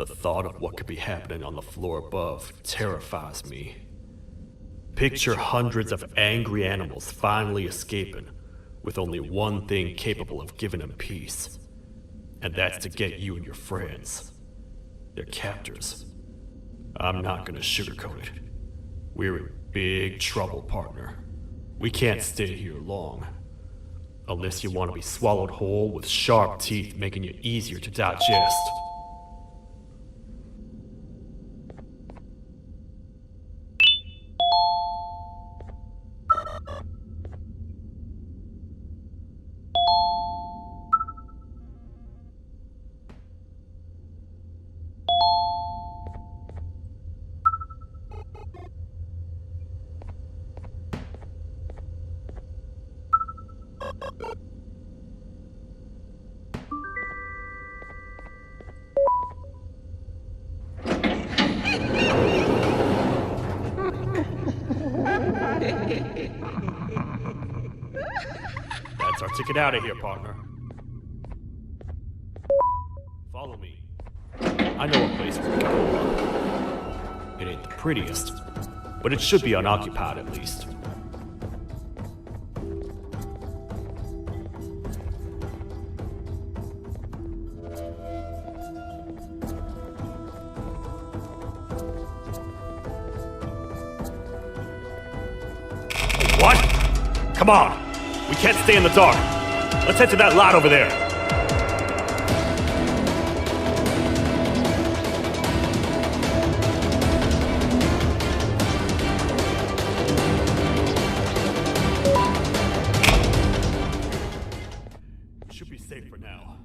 The thought of what could be happening on the floor above terrifies me. Picture hundreds of angry animals finally escaping, with only one thing capable of giving them peace. And that's to get you and your friends, their captors. I'm not gonna sugarcoat it. We're in big trouble, partner. We can't stay here long. Unless you want to be swallowed whole with sharp teeth making you easier to digest. That's our ticket out of here, partner. Follow me. I know a place we can go. It ain't the prettiest, but it should be unoccupied at least. What? Come on! We can't stay in the dark. Let's head to that lot over there. We should be safe for now.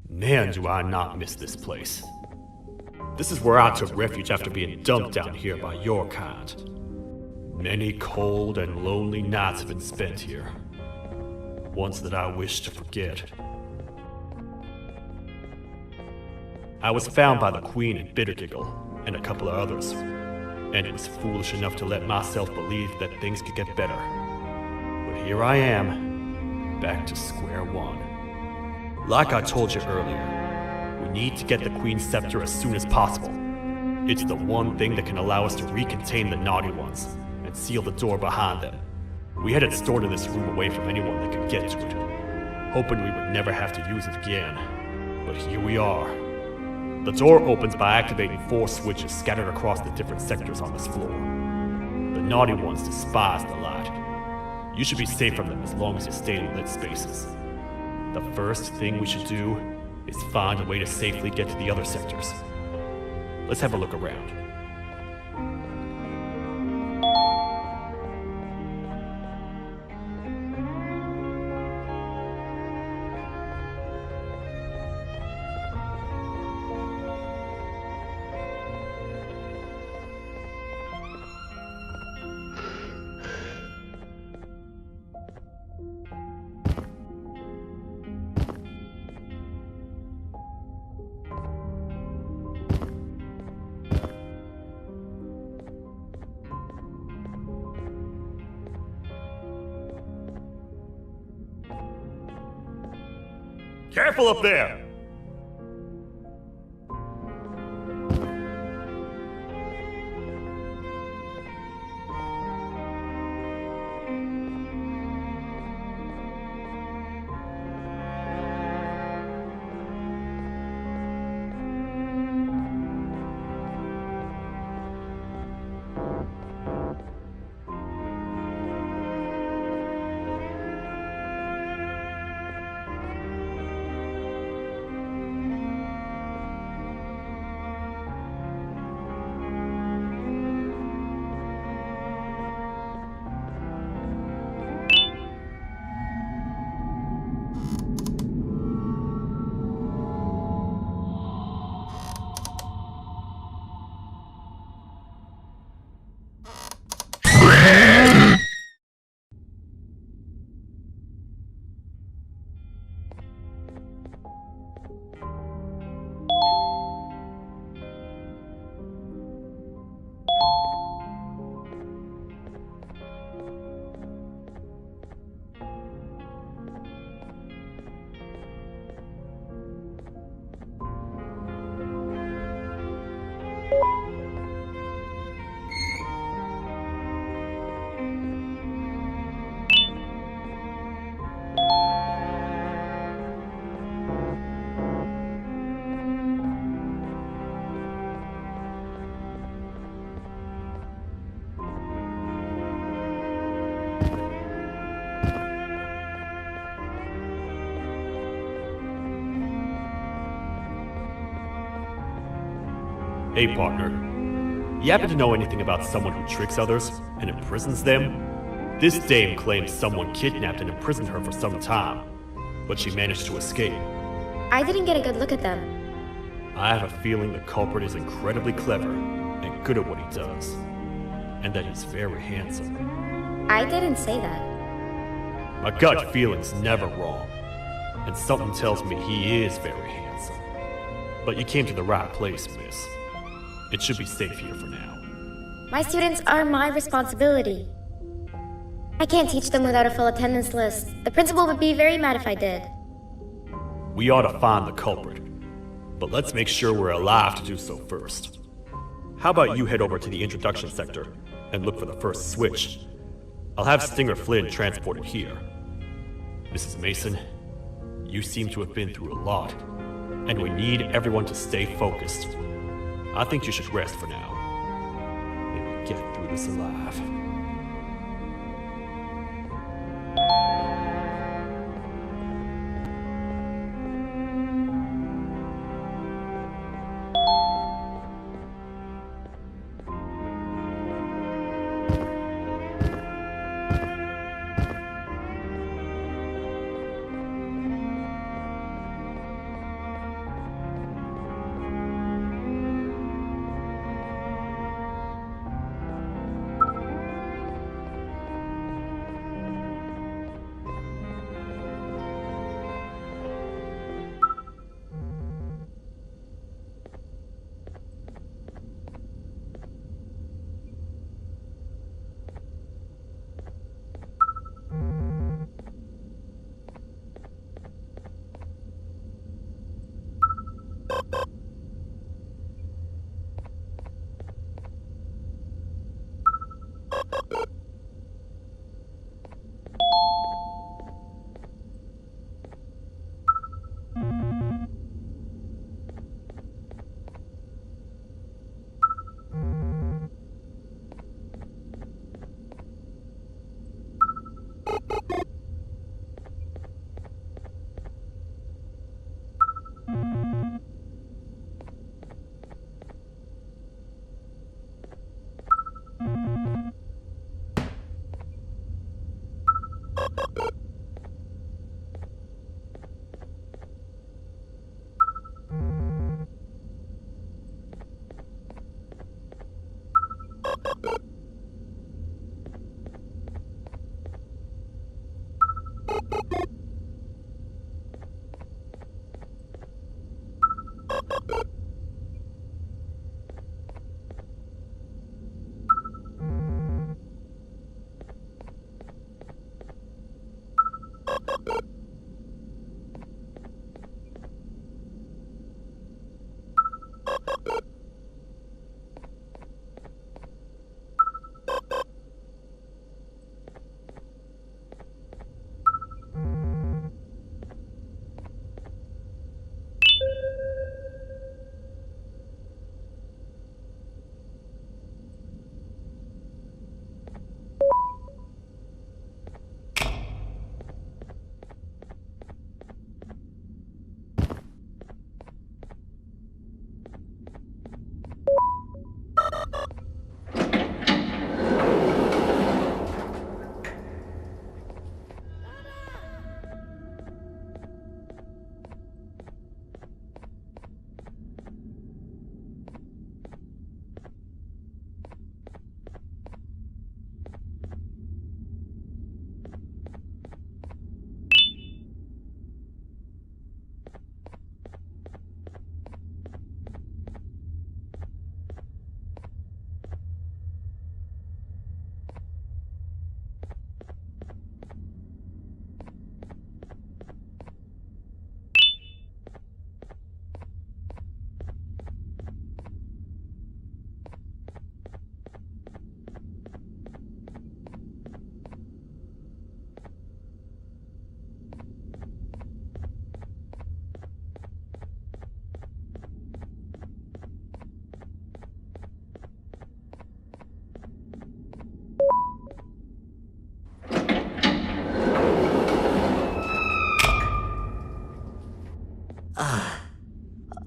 Man, do I not miss this place. This is where I took refuge after being dumped down here by your kind. Many cold and lonely nights have been spent here. Ones that I wish to forget. I was found by the Queen in Bittergiggle and a couple of others, and was foolish enough to let myself believe that things could get better. But here I am, back to square one. Like I told you earlier, we need to get the Queen's scepter as soon as possible. It's the one thing that can allow us to recontain the naughty ones and seal the door behind them. We had it stored in this room away from anyone that could get to it, hoping we would never have to use it again. But here we are. The door opens by activating 4 switches scattered across the different sectors on this floor. The naughty ones despise the light. You should be safe from them as long as you stay in lit spaces. The first thing we should do is find a way to safely get to the other sectors. Let's have a look around. Careful up there! Hey, partner. You happen to know anything about someone who tricks others and imprisons them? This dame claims someone kidnapped and imprisoned her for some time, but she managed to escape. I didn't get a good look at them. I have a feeling the culprit is incredibly clever and good at what he does, and that he's very handsome. I didn't say that. My gut feeling's never wrong, and something tells me he is very handsome. But you came to the right place, miss. It should be safe here for now. My students are my responsibility. I can't teach them without a full attendance list. The principal would be very mad if I did. We ought to find the culprit, but let's make sure we're alive to do so first. How about you head over to the introduction sector and look for the first switch? I'll have Stinger Flynn transported here. Mrs. Mason, you seem to have been through a lot, and we need everyone to stay focused. I think you should rest for now. Maybe get through this alive.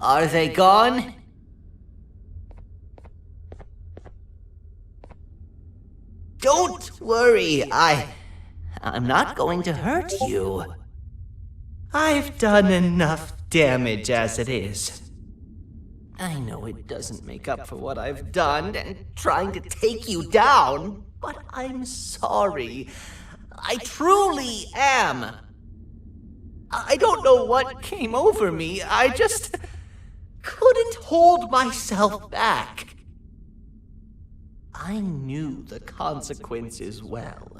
Are they gone? don't worry. I'm not going to hurt you. I've done enough damage as it is. I know it doesn't make up for what I've done and trying to take you down, but I'm sorry. I truly am. I don't know what came over me. I just couldn't hold myself back. I knew the consequences well,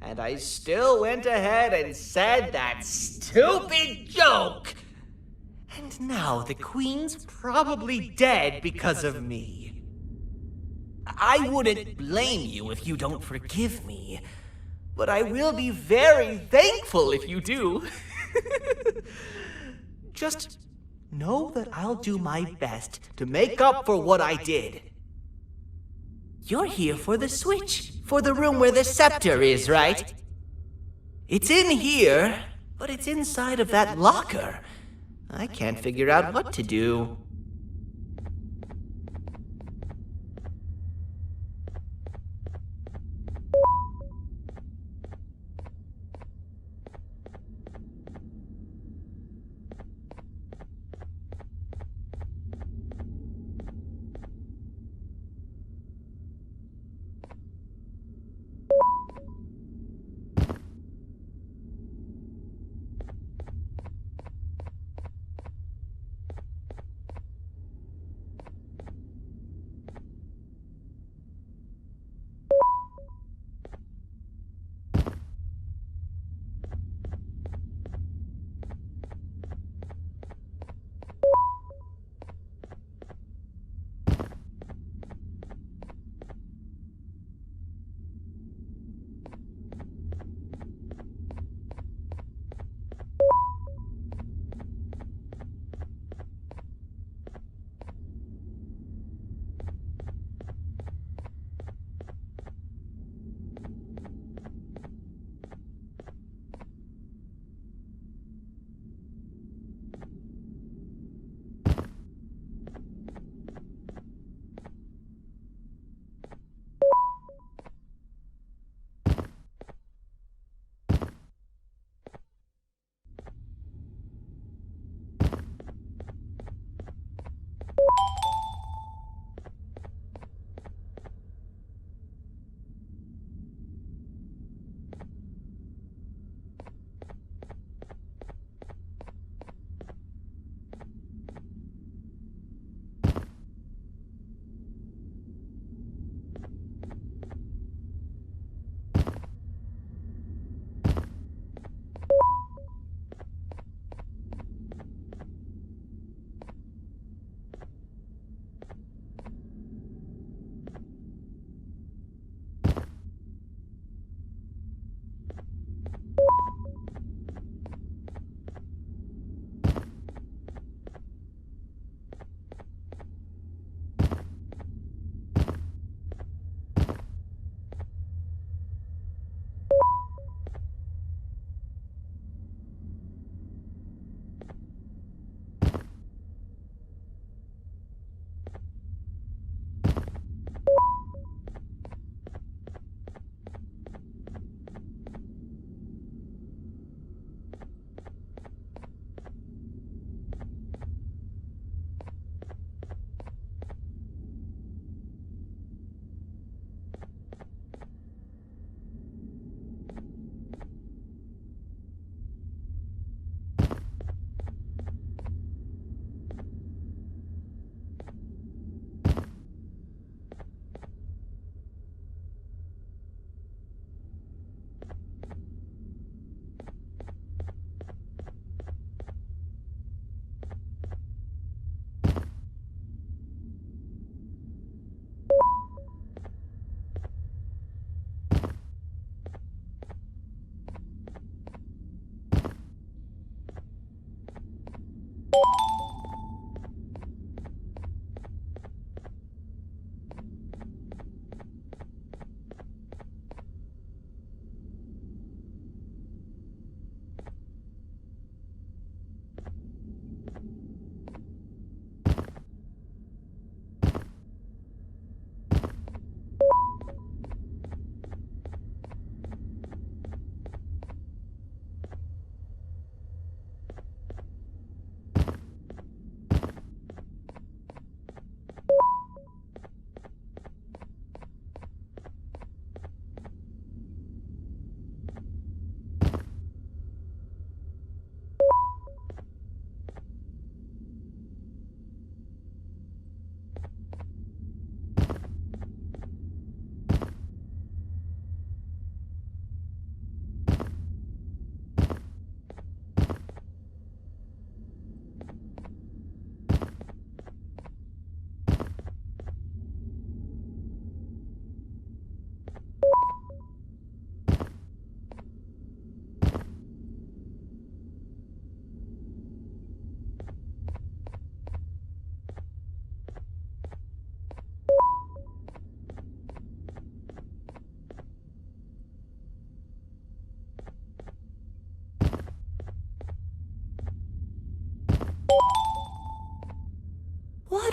and I still went ahead and said that stupid joke. And now the Queen's probably dead because of me. I wouldn't blame you if you don't forgive me, but I will be very thankful if you do. Just know that I'll do my best to make up for what I did. You're here for the switch, for the room where the scepter is, right? It's in here, but it's inside of that locker. I can't figure out what to do.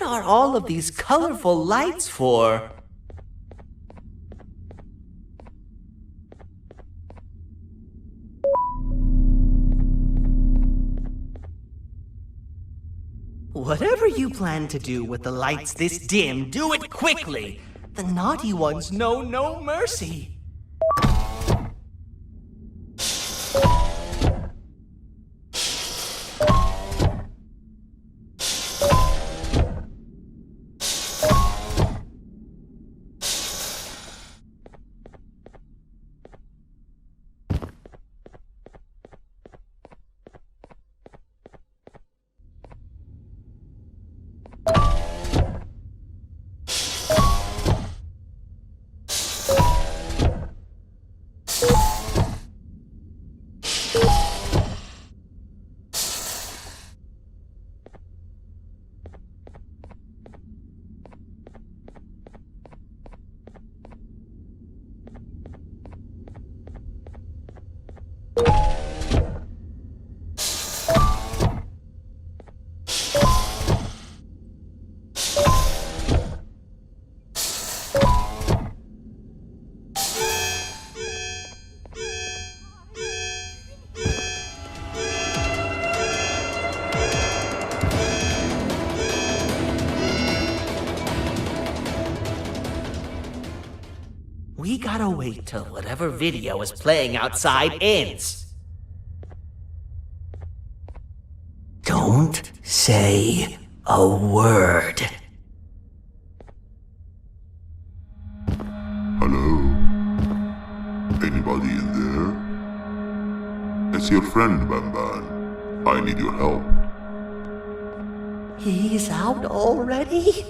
are all of these colorful lights for? Whatever you plan to do with the lights this dim, do it quickly! The naughty ones know no mercy! We gotta wait till whatever video is playing outside ends. Don't say a word. Hello? Anybody in there? It's your friend, Banban. I need your help. He's out already?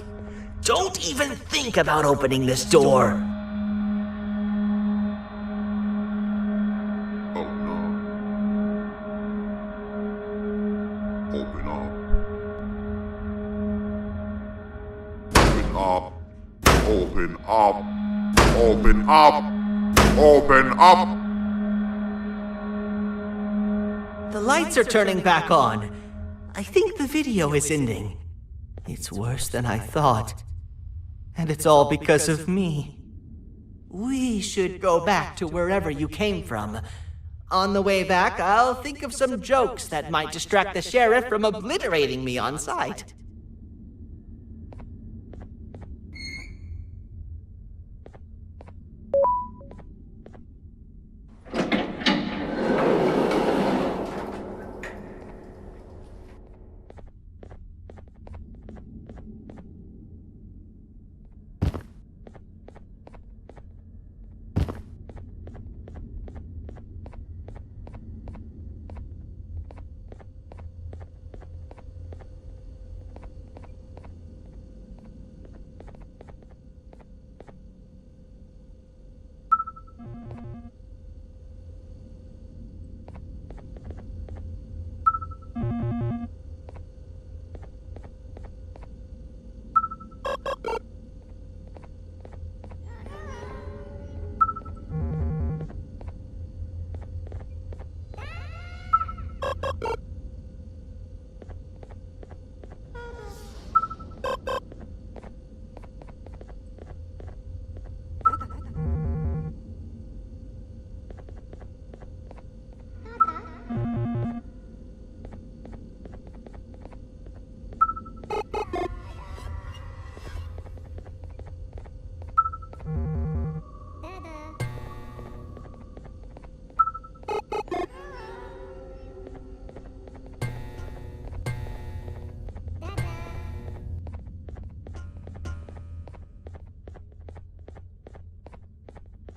Don't even think about opening this door. Oh no. Open up. Open up. Open up. Open up. Open up. The lights are turning back on. I think the video is ending. It's worse than I thought. And it's all because of me. We should go back to wherever you came from. On the way back, I'll think of some jokes that might distract the sheriff from obliterating me on sight.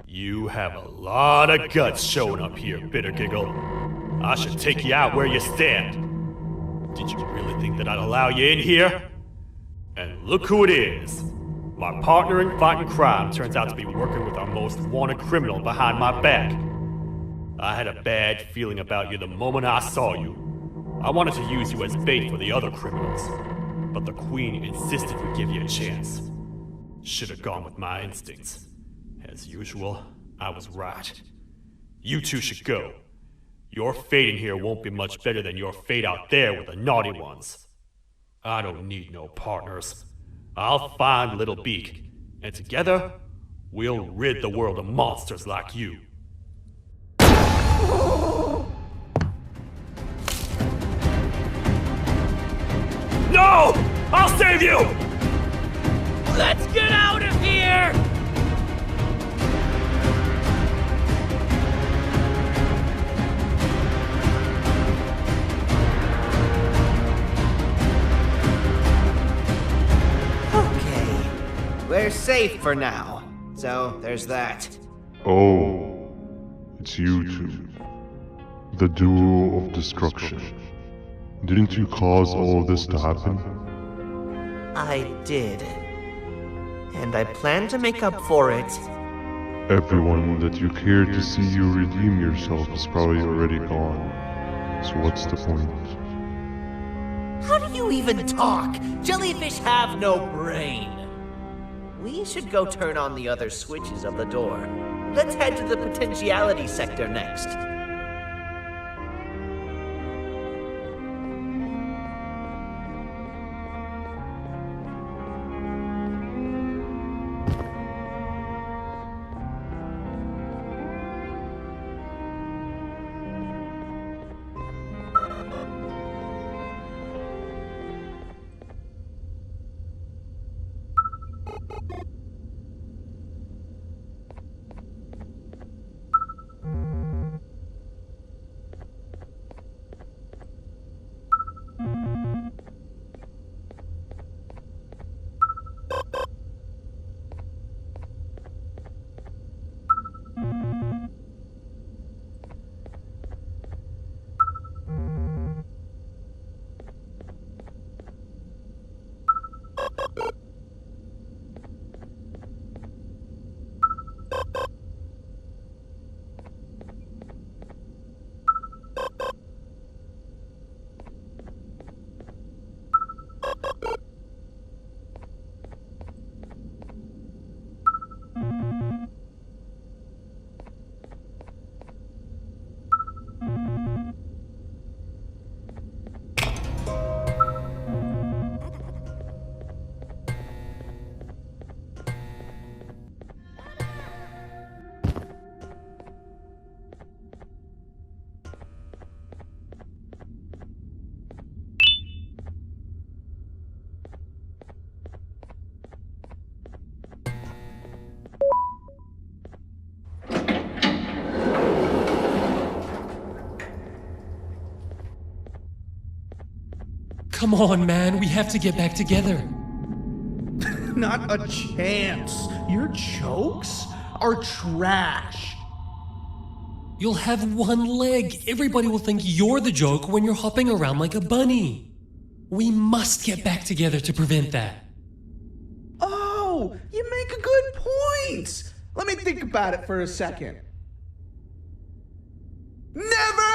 You have a lot of guts showing up here, Bittergiggle. I should take you out where you stand. Did you really think that I'd allow you in here? And look who it is. My partner in fighting crime turns out to be working with our most wanted criminal behind my back. I had a bad feeling about you the moment I saw you. I wanted to use you as bait for the other criminals, but the Queen insisted we give you a chance. Should have gone with my instincts. As usual, I was right. You two should go. Your fate in here won't be much better than your fate out there with the naughty ones. I don't need no partners. I'll find Little Beak, and together, we'll rid the world of monsters like you. No! I'll save you! Let's get out of here! Okay, we're safe for now. So, there's that. Oh, it's you two. The duo of destruction. Didn't you cause all of this to happen? I did. And I plan to make up for it. Everyone that you cared to see you redeem yourself is probably already gone. So what's the point? How do you even talk? Jellyfish have no brain. We should go turn on the other switches of the door. Let's head to the potentiality sector next. Come on, man, we have to get back together. Not a chance. Your jokes are trash. You'll have one leg. Everybody will think you're the joke when you're hopping around like a bunny. We must get back together to prevent that. Oh, you make a good point. Let me think about it for a second. Never!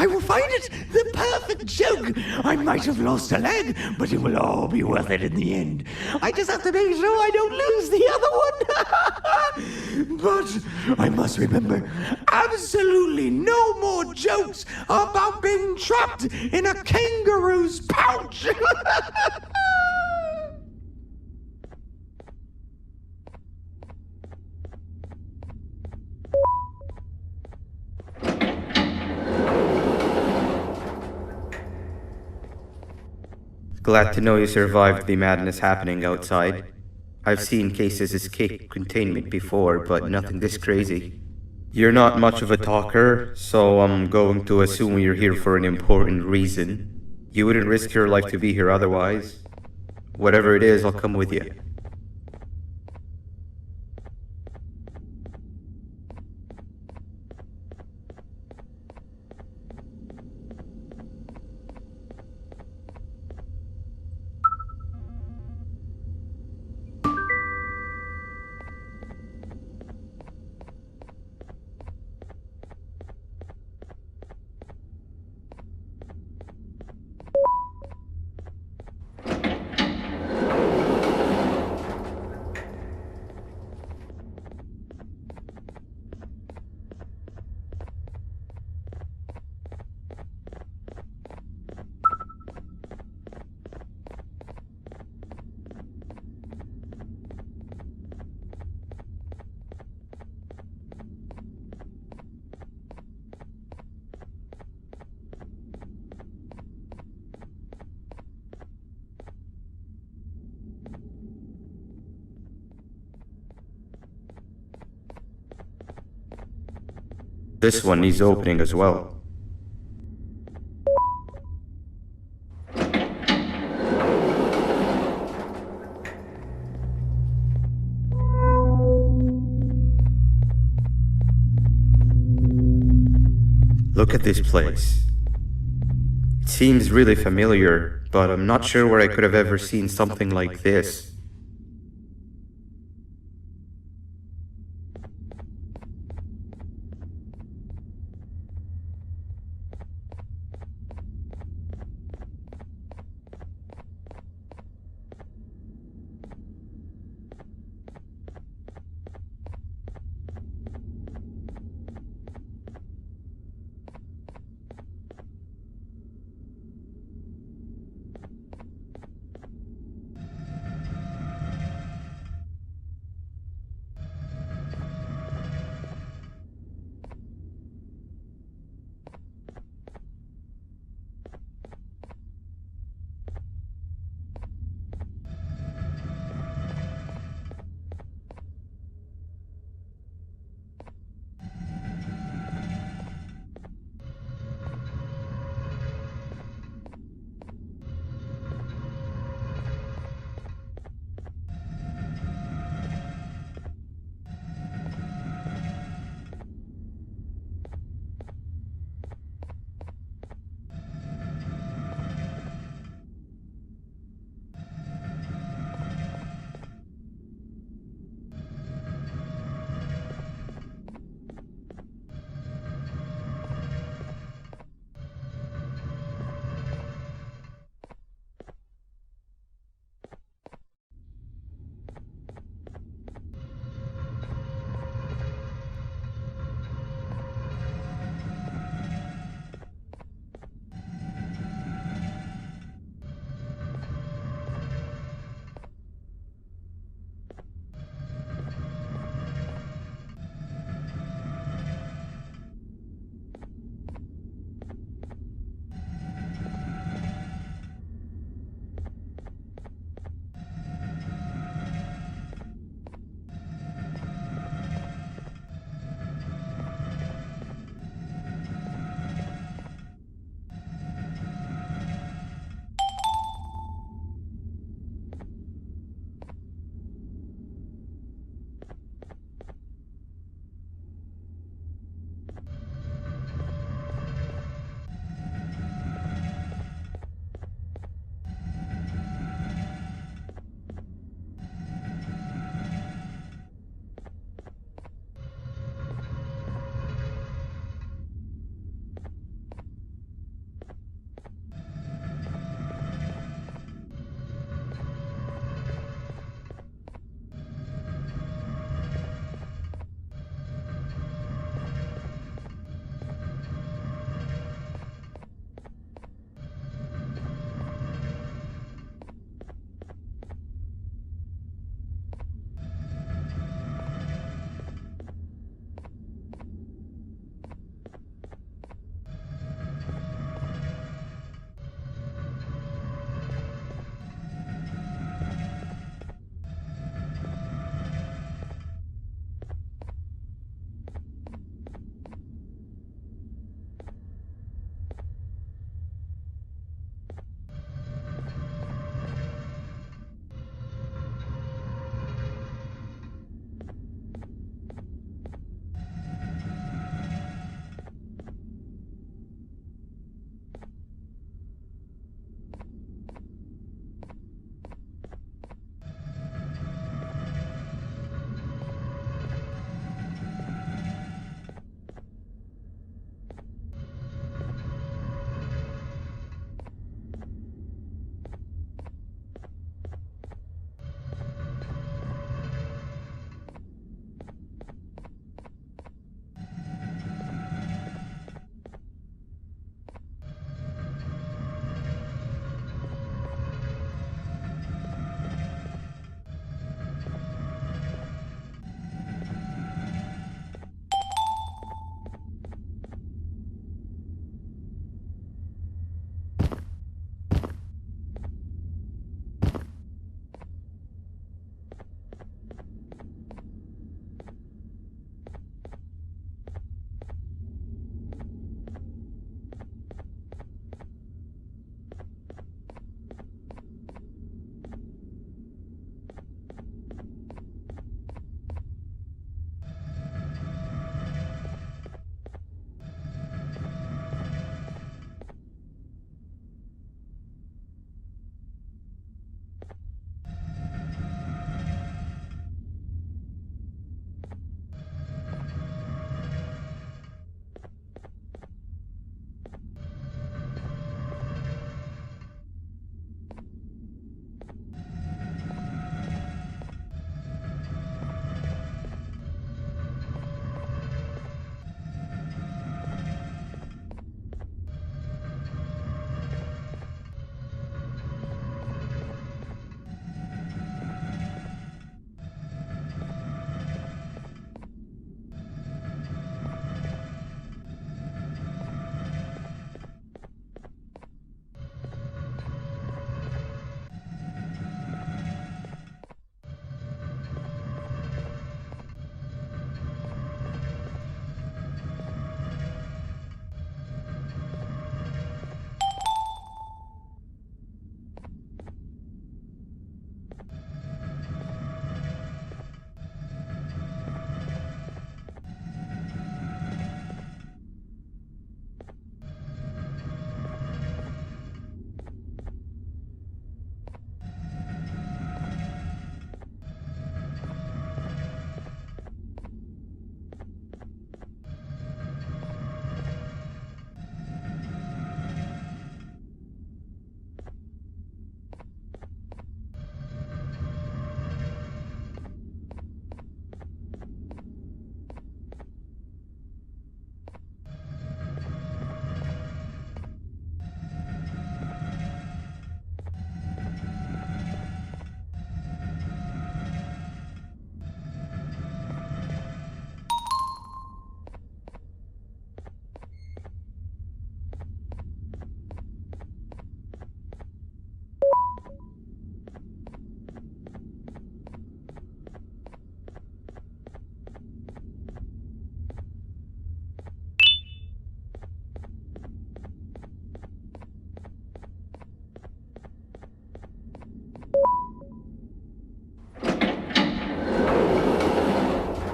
I will find it! The perfect joke! I might have lost a leg, but it will all be worth it in the end. I just have to make sure I don't lose the other one! But I must remember, absolutely no more jokes about being trapped in a kangaroo's pouch! Glad to know you survived the madness happening outside. I've seen cases escape containment before, but nothing this crazy. You're not much of a talker, so I'm going to assume you're here for an important reason. You wouldn't risk your life to be here otherwise. Whatever it is, I'll come with you. This one needs opening as well. Look at this place. It seems really familiar, but I'm not sure where I could have ever seen something like this.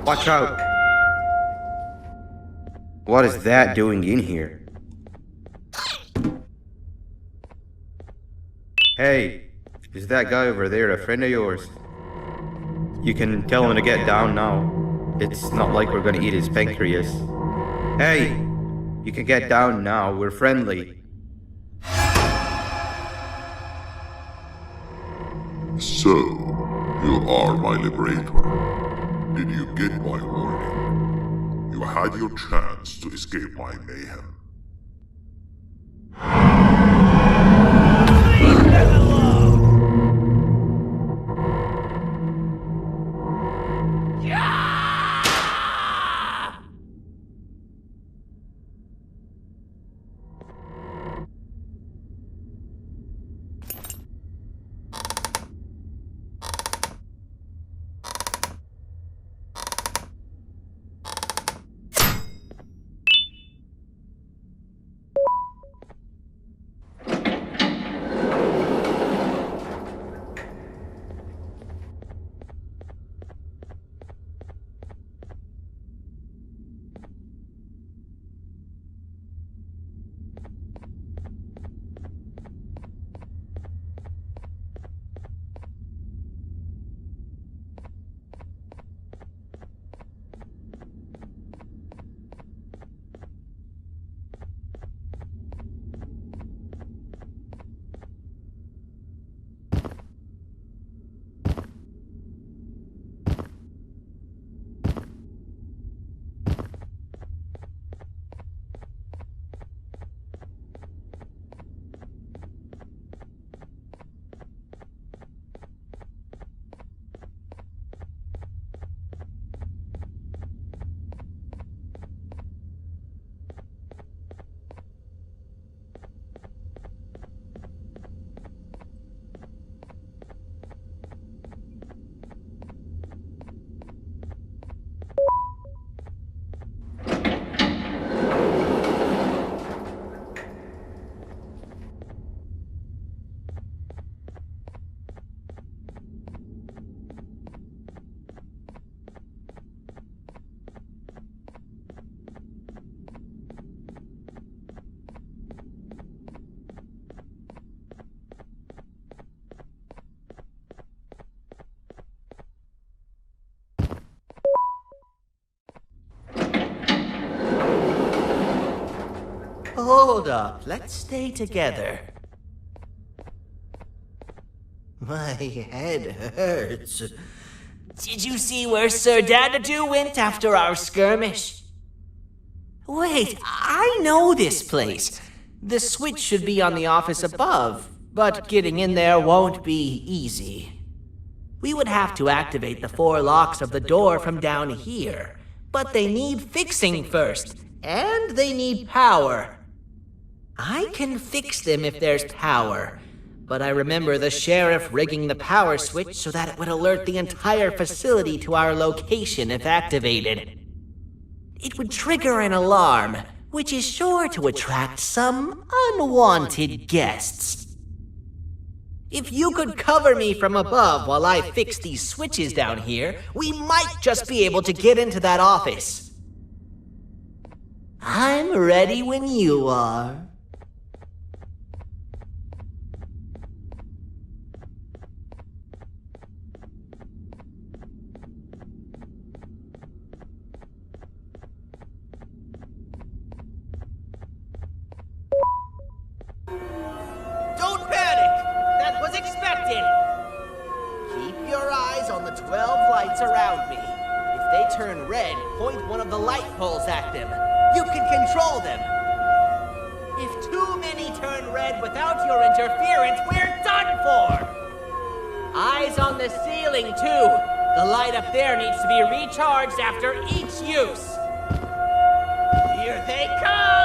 Watch out! What is that doing in here? Hey, is that guy over there a friend of yours? You can tell him to get down now. It's not like we're gonna eat his pancreas. Hey, you can get down now, we're friendly. So, you are my liberator. Did you get my warning? You had your chance to escape my mayhem. Hold up, let's stay together. My head hurts. Did you see where Sir Dadadoo went after our skirmish? Wait, I know this place. The switch should be on the office above, but getting in there won't be easy. We would have to activate the 4 locks of the door from down here, but they need fixing first, and they need power. I can fix them if there's power, but I remember the sheriff rigging the power switch so that it would alert the entire facility to our location if activated. It would trigger an alarm, which is sure to attract some unwanted guests. If you could cover me from above while I fix these switches down here, we might just be able to get into that office. I'm ready when you are. Don't panic! That was expected! Keep your eyes on the 12 lights around me. If they turn red, point one of the light poles at them. You can control them. If too many turn red without your interference, we're done for! Eyes on the ceiling, too. The light up there needs to be recharged after each use. Here they come!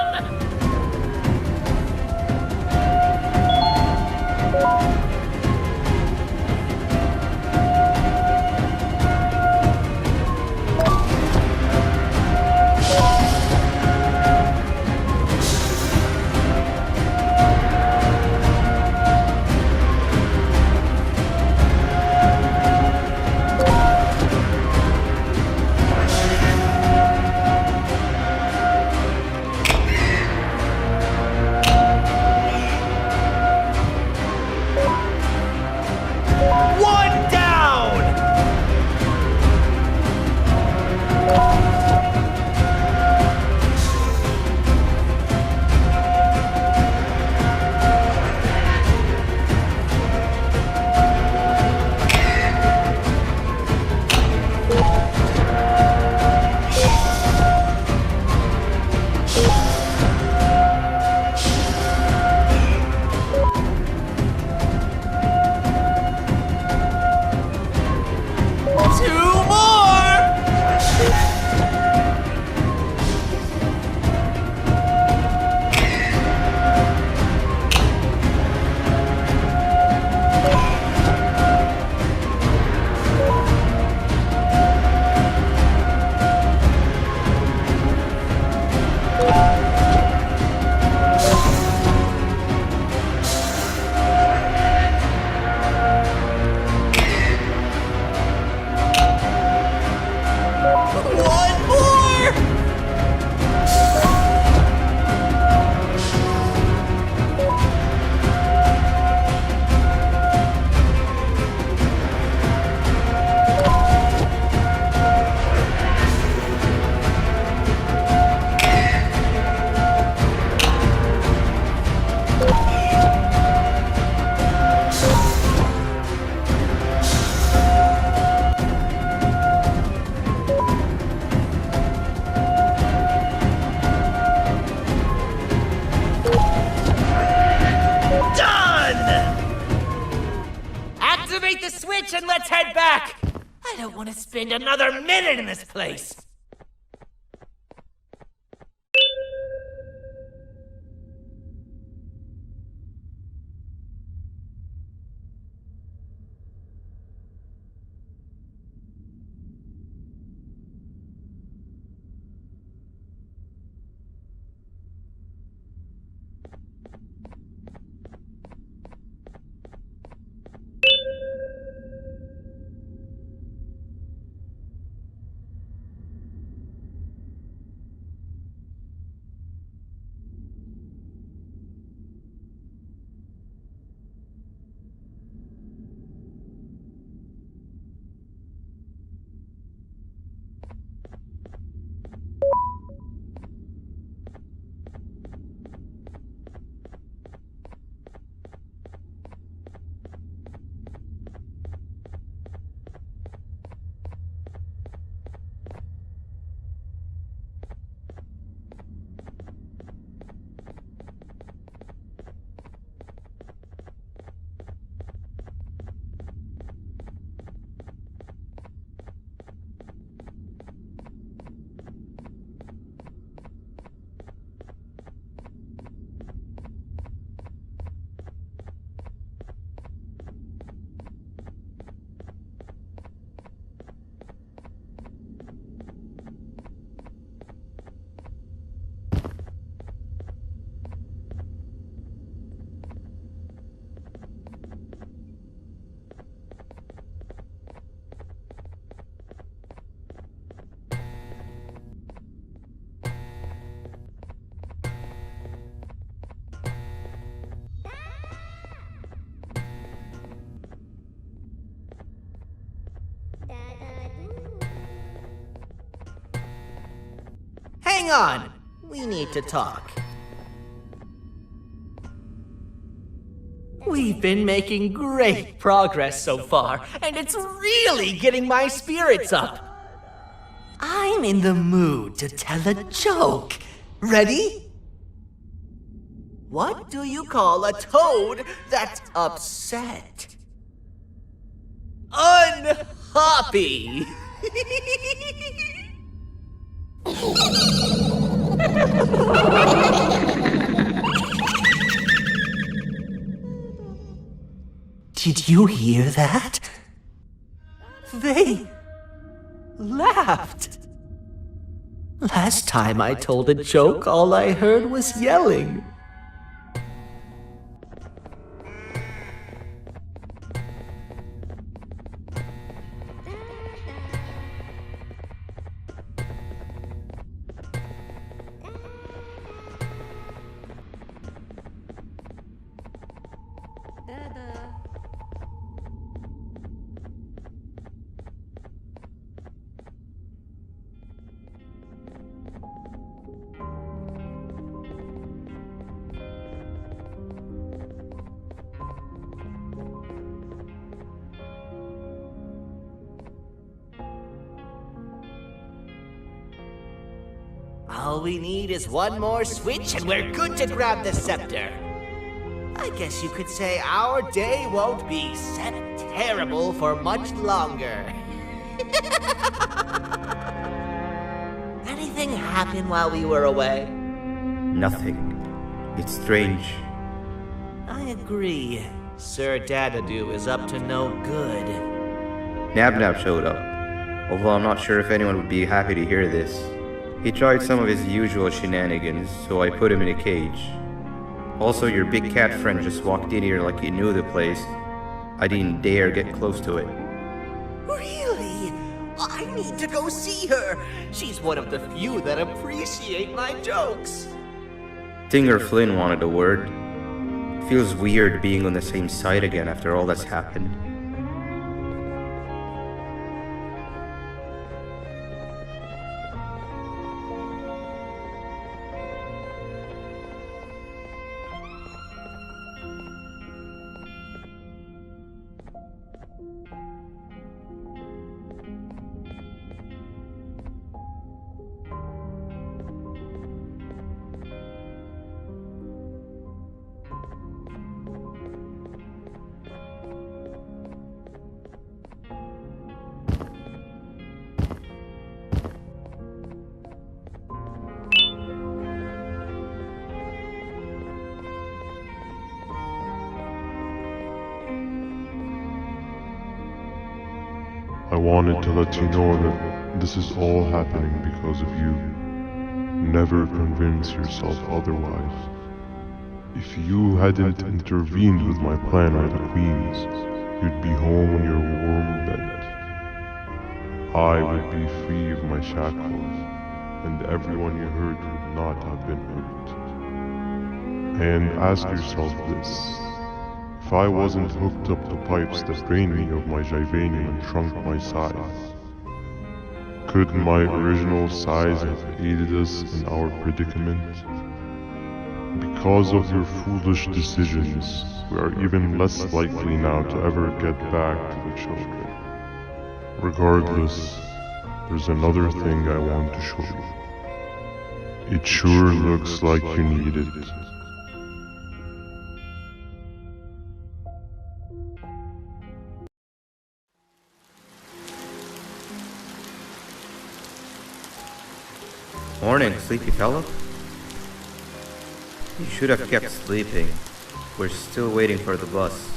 Activate the switch and let's head back! I don't want to spend another minute in this place! Hang on! We need to talk. We've been making great progress so far, and it's really getting my spirits up. I'm in the mood to tell a joke. Ready? What do you call a toad that's upset? Unhappy! Did you hear that? They laughed. Last time I told a joke, all I heard was yelling. All we need is one more switch and we're good to grab the scepter. I guess you could say our day won't be terrible for much longer. Anything happen while we were away? Nothing. It's strange. I agree. Sir Dadadoo is up to no good. Nab showed up, although I'm not sure if anyone would be happy to hear this. He tried some of his usual shenanigans, so I put him in a cage. Also, your big cat friend just walked in here like he knew the place. I didn't dare get close to it. Really? I need to go see her. She's one of the few that appreciate my jokes. Tinger Flynn wanted a word. Feels weird being on the same side again after all that's happened. I wanted to let you know that this is all happening because of you. Never convince yourself otherwise. If you hadn't intervened with my plan with the queens, you'd be home in your warm bed. I would be free of my shackles, and everyone you hurt would not have been hurt. And ask yourself this: if I wasn't hooked up to pipes that drained me of my Gibanium and shrunk my size, could my original size have aided us in our predicament? Because of your foolish decisions, we are even less likely now to ever get back to the children. Regardless, there's another thing I want to show you. It sure looks like you need it. Morning, sleepy fellow. You should have kept sleeping. We're still waiting for the bus.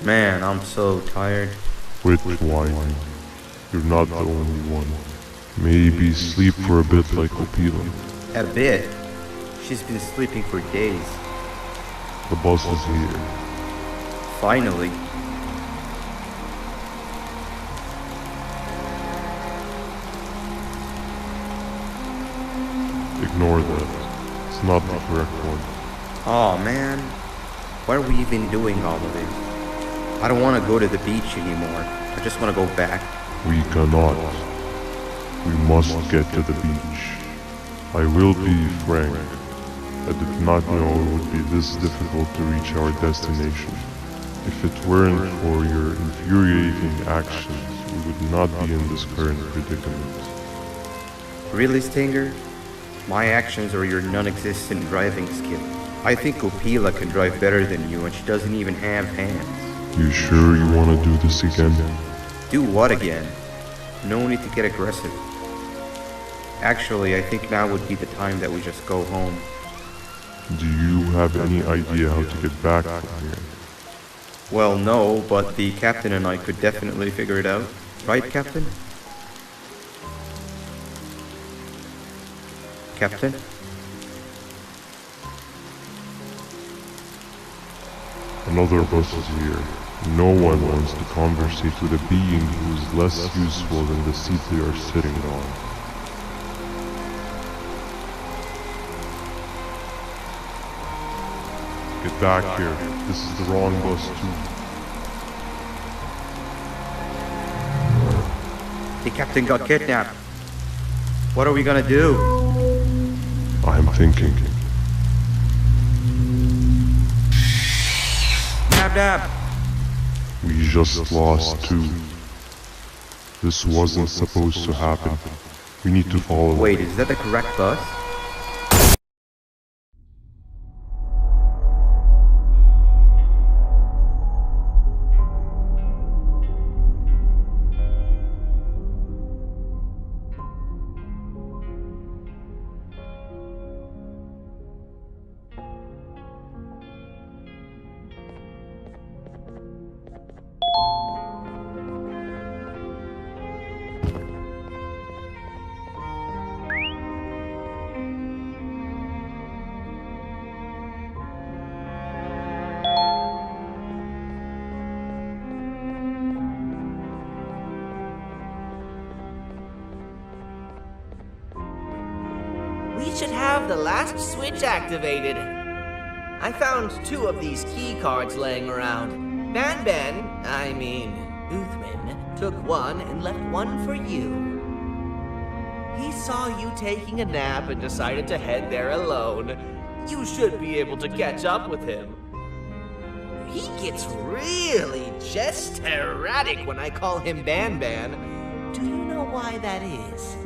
Man, I'm so tired. Quit whining. You're not the only one. Maybe sleep for a bit like Opila. A bit? She's been sleeping for days. The bus is here. Finally. Ignore that. It's not the correct one. Aw, man. Why are we even doing all of this? I don't want to go to the beach anymore. I just want to go back. We cannot. We must get to the beach. I will be frank. I did not know it would be this difficult to reach our destination. If it weren't for your infuriating actions, we would not be in this current predicament. Really, Stinger? My actions are your non-existent driving skill. I think Opila can drive better than you, and she doesn't even have hands. You sure you want to do this again? Do what again? No need to get aggressive. Actually, I think now would be the time that we just go home. Do you have any idea how to get back from here? Well, no, but the captain and I could definitely figure it out. Right, Captain? Captain? Another bus is here. No one wants to conversate with a being who is less useful than the seat they are sitting on. Get back here. This is the wrong bus too. The captain got kidnapped. What are we gonna do? I'm thinking. Dab dab! We just lost two. This wasn't supposed to happen. We need to follow. Wait, is that the correct bus? We should have the last switch activated. I found 2 of these key cards laying around. Uthman, took one and left one for you. He saw you taking a nap and decided to head there alone. You should be able to catch up with him. He gets really just erratic when I call him Banban. Do you know why that is?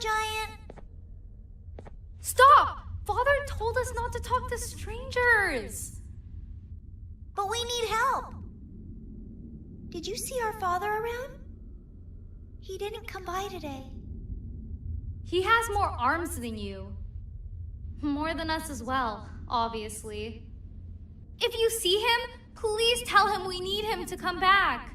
giant. Stop! Father told us not to talk to strangers. But we need help. Did you see our father around? He didn't come by today. He has more arms than you. More than us as well, obviously. If you see him, please tell him we need him to come back.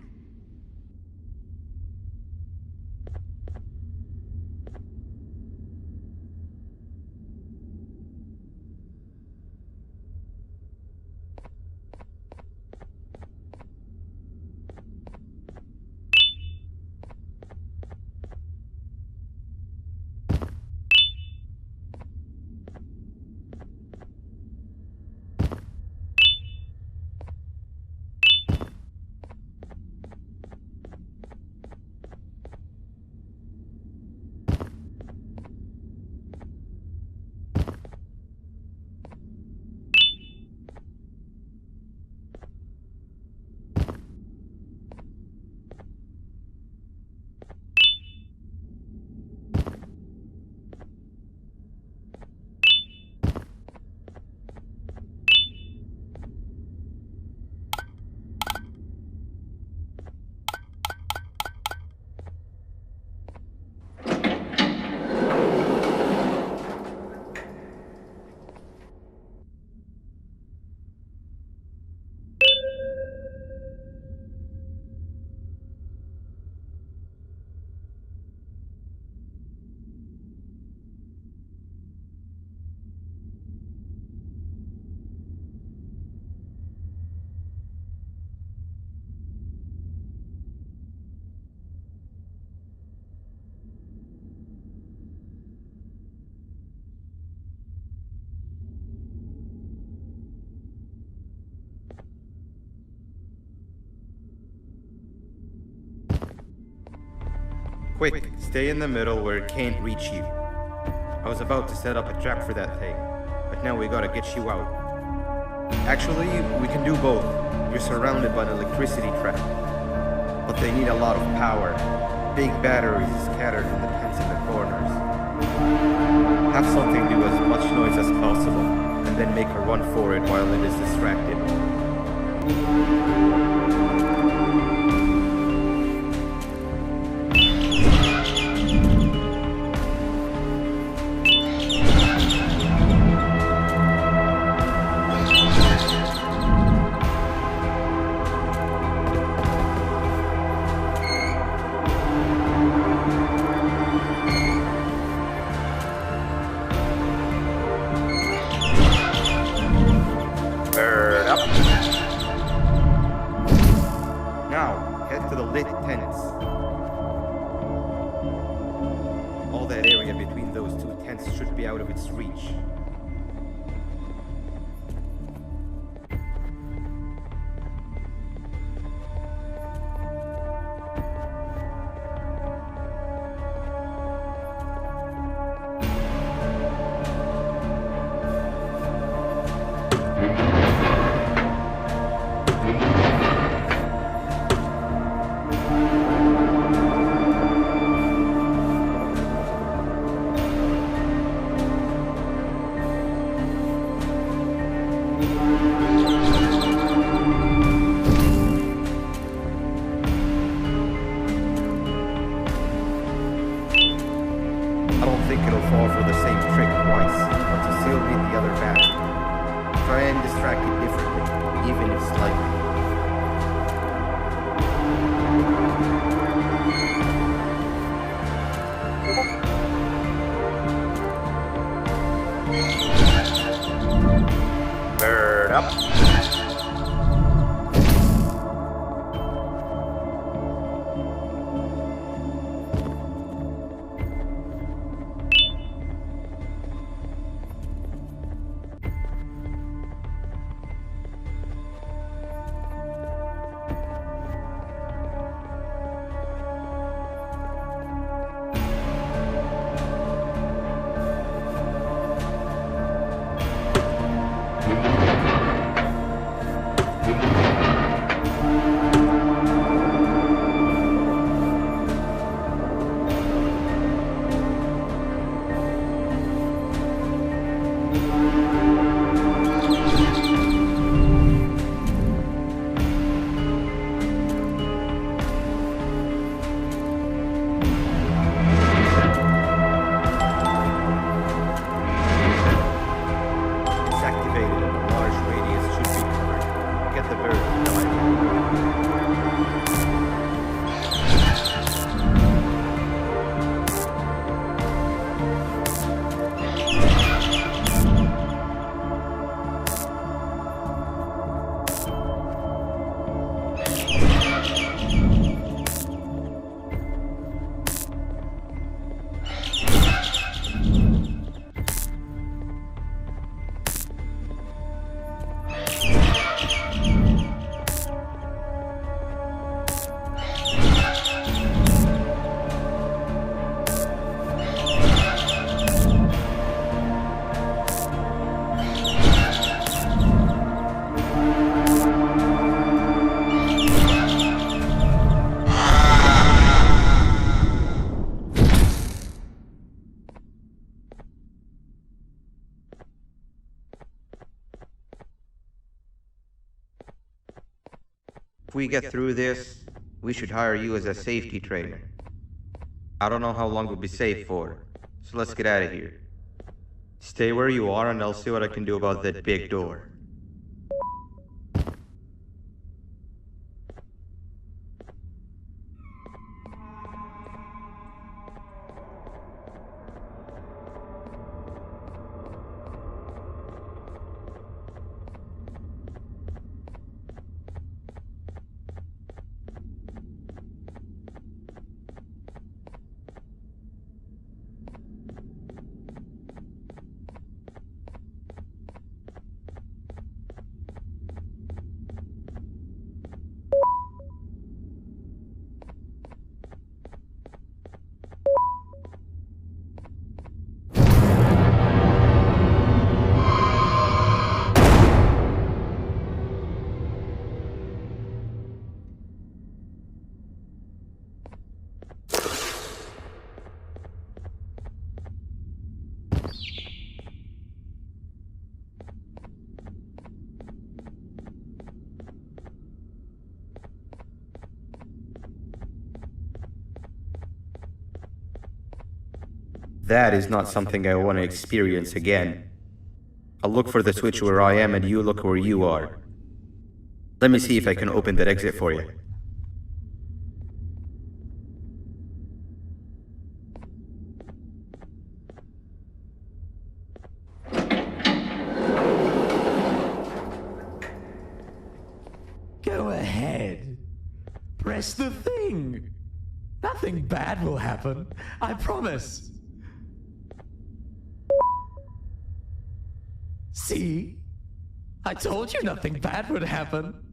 Quick, stay in the middle where it can't reach you. I was about to set up a trap for that thing, but now we gotta get you out. Actually, we can do both. You're surrounded by an electricity trap, but they need a lot of power. Big batteries scattered in the tents in the corners. Have something do as much noise as possible, and then make a run for it while it is distracted. Now, head to the lit tents. All that area between those two tents should be out of its reach. I don't think it'll fall for the same trick twice, but you still need the other battery. Try and distract it differently, even if slightly. Bird up. If we get through this, we should hire you as a safety trainer. I don't know how long we'll be safe for, so let's get out of here. Stay where you are and I'll see what I can do about that big door. That is not something I want to experience again. I'll look for the switch where I am and you look where you are. Let me see if I can open that exit for you. Go ahead. Press the thing. Nothing bad will happen. I promise. See? I told you nothing bad would happen.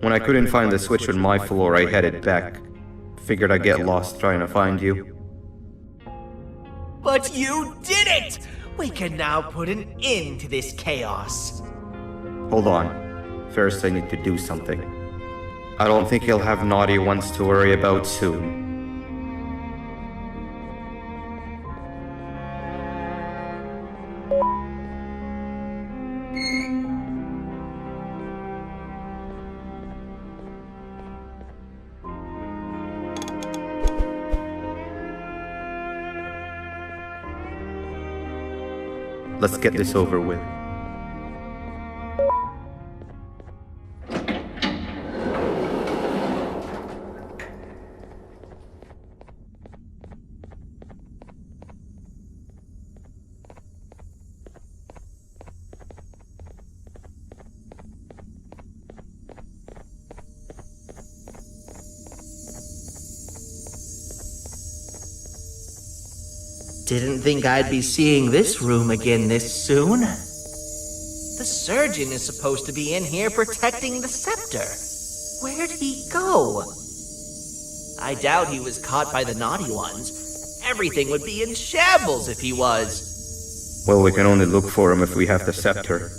When I couldn't find the switch on my floor, I headed back. Figured I'd get lost trying to find you. But you did it! We can now put an end to this chaos. Hold on. First, I need to do something. I don't think he'll have naughty ones to worry about soon. Let's get this over with. Didn't think I'd be seeing this room again this soon. The surgeon is supposed to be in here protecting the scepter. Where'd he go? I doubt he was caught by the naughty ones. Everything would be in shambles if he was. Well, we can only look for him if we have the scepter.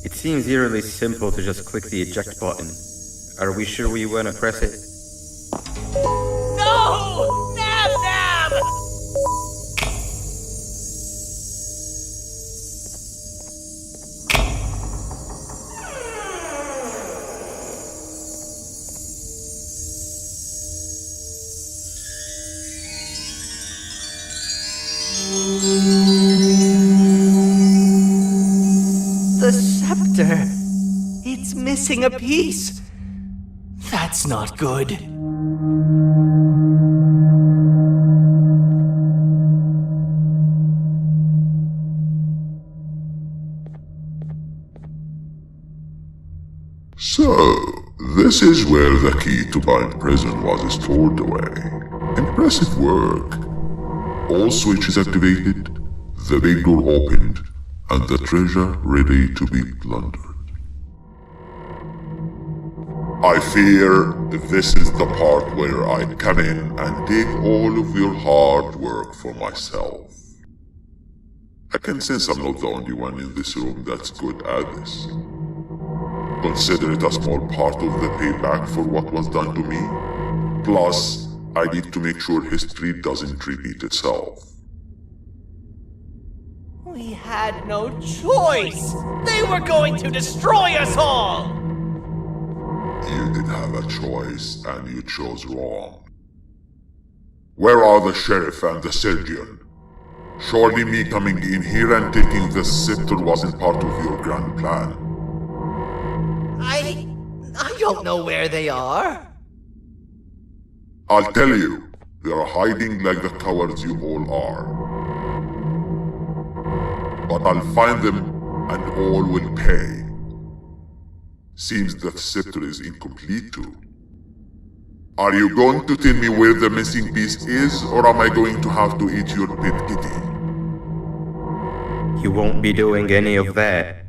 It seems eerily simple to just click the eject button. Are we sure we want to press it? No! Nab Nab! The scepter. It's missing a piece. That's not good. So, this is where the key to Bind Prison was stored away. Impressive work. All switches activated, the big door opened, and the treasure ready to be plundered. I fear this is the part where I come in and take all of your hard work for myself. I can sense I'm not the only one in this room that's good at this. Consider it a small part of the payback for what was done to me. Plus, I need to make sure history doesn't repeat itself. We had no choice! They were going to destroy us all! You did have a choice, and you chose wrong. Where are the sheriff and the surgeon? Surely me coming in here and taking the scepter wasn't part of your grand plan. I don't know where they are. I'll tell you, they are hiding like the cowards you all are. But I'll find them, and all will pay. Seems that scepter is incomplete too. Are you going to tell me where the missing piece is, or am I going to have to eat your pet kitty? You won't be doing any of that.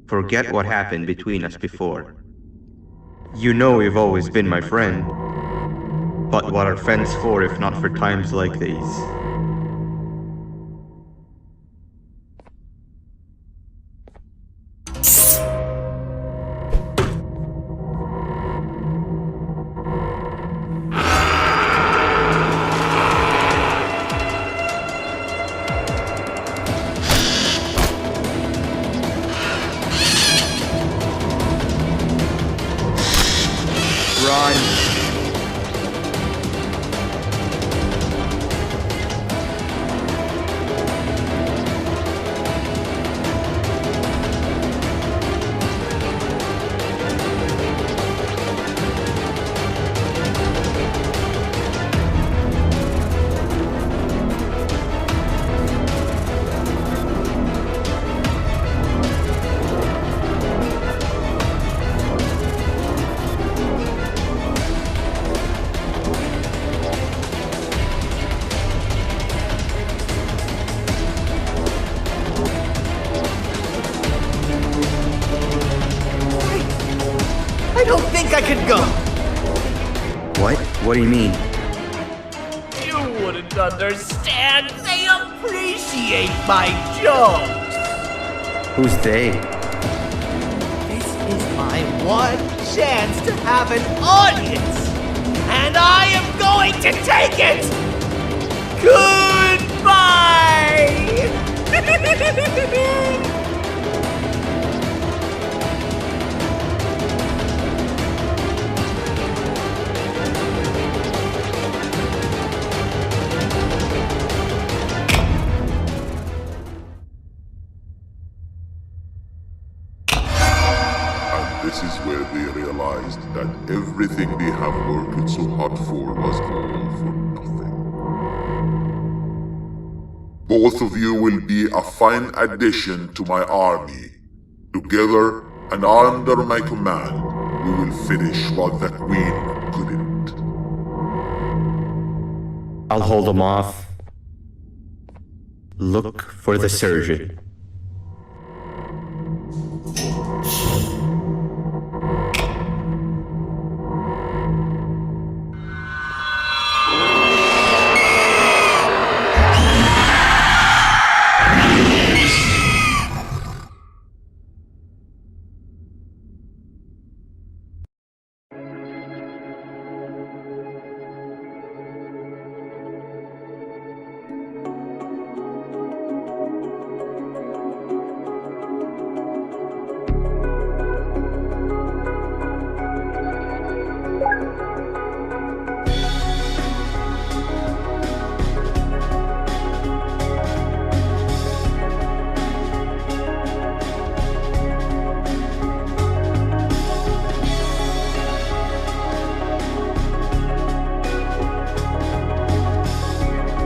Forget what happened between us before. You know you've always been my friend. But what are friends for if not for times like these? I could go. What? What do you mean? You wouldn't understand. They appreciate my jokes. Who's they? This is my one chance to have an audience. And I am going to take it. Goodbye. This is where they realized that everything they have worked so hard for was all for nothing. Both of you will be a fine addition to my army. Together and under my command, we will finish what the Queen couldn't. I'll hold them off. Look for the surgeon.